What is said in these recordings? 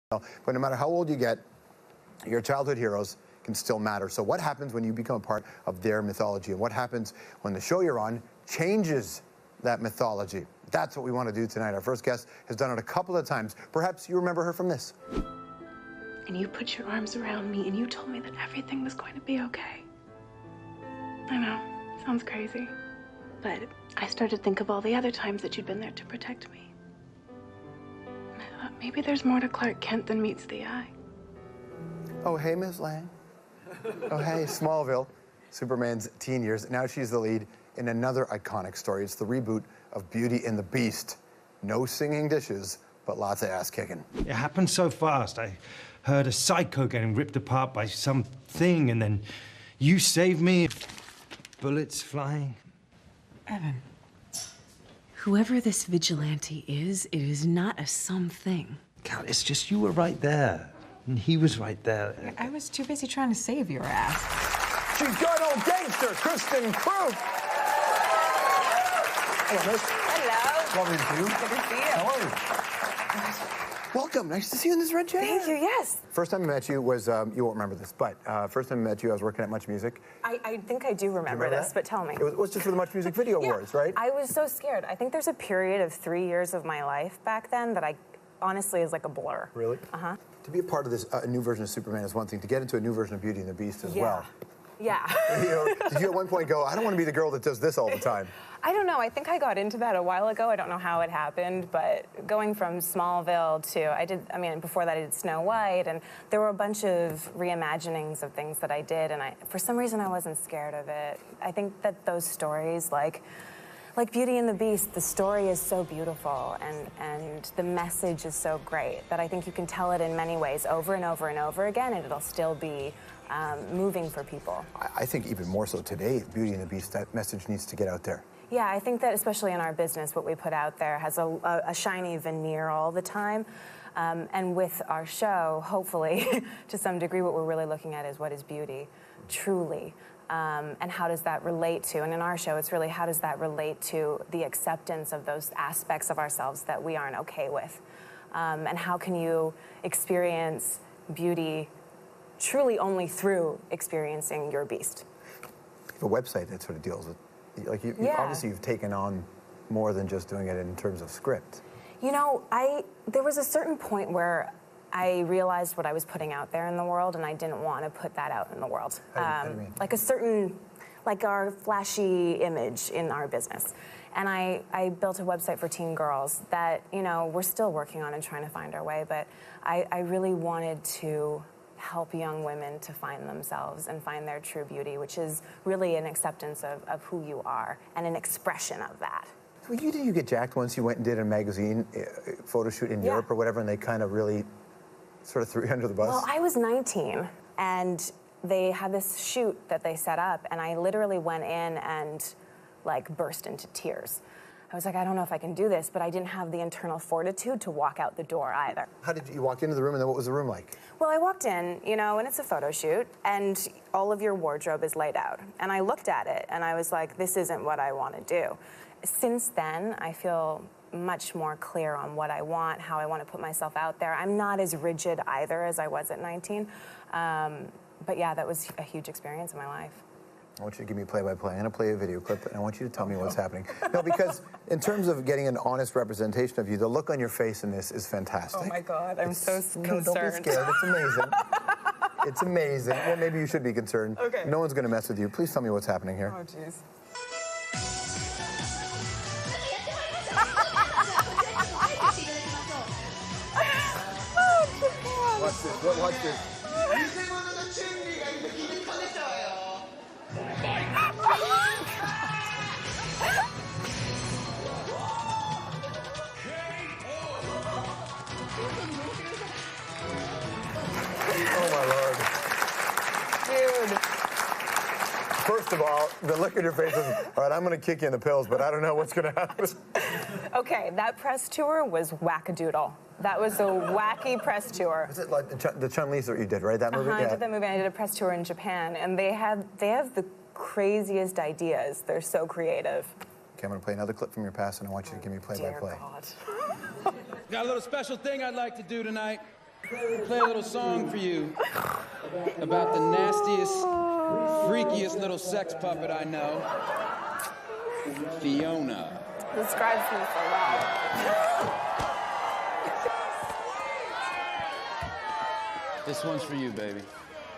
But no matter how old you get, your childhood heroes can still matter. So what happens when you become a part of their mythology? And what happens when the show you're on changes that mythology? That's what we want to do tonight. Our first guest has done it a couple of times. Perhaps you remember her from this. And you put your arms around me and you told me that everything was going to be okay. I know, sounds crazy. But I started to think of all the other times that you'd been there to protect me. And I thought maybe there's more to Clark Kent than meets the eye. Oh, hey, Ms. Lang. Oh, hey, Smallville, Superman's teen years. Now she's the lead in another iconic story. It's the reboot of Beauty and the Beast. No singing dishes, but lots of ass kicking. It happened so fast. I heard a psycho getting ripped apart by something, and then you saved me. Bullets flying. Evan, whoever this vigilante is, it is not a something. Cal, it's just you were right there, and he was right there. I was too busy trying to save your ass. She's got old gangster, Kristin Kreuk. Hello, miss. Hello. Lovely to see you. Good to see you. How are you? Welcome. Nice to see you in this red chair. Thank you, yes. First time I met you was, you won't remember this, but first time I met you, I was working at Much Music. I think I do remember this, but tell me. It was just for the Much Music Video Awards, right? I was so scared. I think there's a period of 3 years of my life back then that I honestly is like a blur. Really? Uh-huh. To be a part of this new version of Superman is one thing. To get into a new version of Beauty and the Beast as well. Yeah. You know, did you at one point go, I don't want to be the girl that does this all the time? I don't know. I think I got into that a while ago. I don't know how it happened, but going from Smallville to, before that I did Snow White, and there were a bunch of reimaginings of things that I did, and for some reason I wasn't scared of it. I think that those stories, like Beauty and the Beast, the story is so beautiful, and the message is so great that I think you can tell it in many ways over and over and over again, and it'll still be moving for people. I think even more so today, Beauty and the Beast, that message needs to get out there. Yeah, I think that especially in our business, what we put out there has a shiny veneer all the time. And with our show, hopefully, to some degree, what we're really looking at is what is beauty, truly. And how does that relate to, and in our show, it's really how does that relate to the acceptance of those aspects of ourselves that we aren't okay with? And how can you experience beauty truly only through experiencing your beast? You have a website that sort of deals with, like, obviously you've taken on more than just doing it in terms of script. You know, there was a certain point where I realized what I was putting out there in the world, and I didn't want to put that out in the world. How do you mean? Like our flashy image in our business. And I built a website for teen girls that, you know, we're still working on and trying to find our way, but I really wanted to help young women to find themselves and find their true beauty, which is really an acceptance of who you are and an expression of that. Well, didn't you get jacked once you went and did a magazine photo shoot in Europe or whatever, and they kind of really sort of threw you under the bus? Well, I was 19, and they had this shoot that they set up, and I literally went in and, like, burst into tears. I was like, I don't know if I can do this, but I didn't have the internal fortitude to walk out the door either. How did you walk into the room, and then what was the room like? Well, I walked in, you know, and it's a photo shoot, and all of your wardrobe is laid out. And I looked at it, and I was like, this isn't what I want to do. Since then, I feel much more clear on what I want, how I want to put myself out there. I'm not as rigid either as I was at 19. But yeah, that was a huge experience in my life. I want you to give me play-by-play. I'm going to play a video clip, and I want you to tell me what's happening. No, because in terms of getting an honest representation of you, the look on your face in this is fantastic. Oh, my God. I'm so concerned. No, don't be scared. It's amazing. It's amazing. Well, maybe you should be concerned. Okay. No one's going to mess with you. Please tell me what's happening here. Oh, jeez. Watch this. Watch this. Oh, my Lord. Dude. First of all, the look on your face is, all right, I'm going to kick you in the pills, but I don't know what's going to happen. Okay, that press tour was wackadoodle. That was a wacky press tour. Was it like the Chun-Li that you did, right? That movie? I did that movie. I did a press tour in Japan, and they have the craziest ideas. They're so creative. Okay, I'm going to play another clip from your past, and I want you to give me play-by-play. Dear God. Got a little special thing I'd like to do tonight. Play a little song for you about the nastiest, freakiest little sex puppet I know, Fiona. Describes me so well. This one's for you, baby.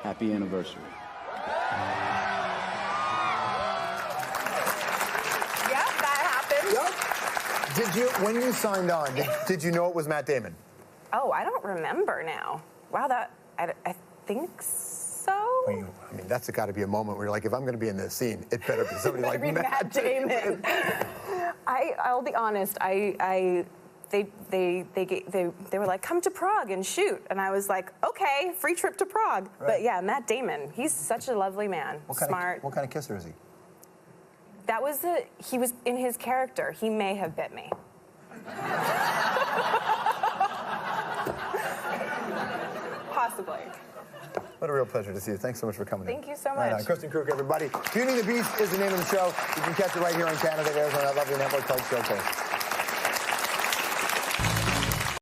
Happy anniversary. Yep, that happened. Yep. Did you, when you signed on, did you know it was Matt Damon? Oh, I don't remember now. Wow, I think so. I mean, that's got to be a moment where you're like, if I'm going to be in this scene, it better be somebody like Matt Damon. I'll be honest. They were like, come to Prague and shoot, and I was like, okay, free trip to Prague. Right. But yeah, Matt Damon. He's such a lovely man. Smart. What kind of kisser is he? That was he was in his character. He may have bit me. Possibly. What a real pleasure to see you. Thanks so much for coming in. Thank you so Right much. on. Kristin Kreuk, everybody. Beauty and the Beast is the name of the show. You can catch it right here on Canada. It airs on that lovely network called Showcase.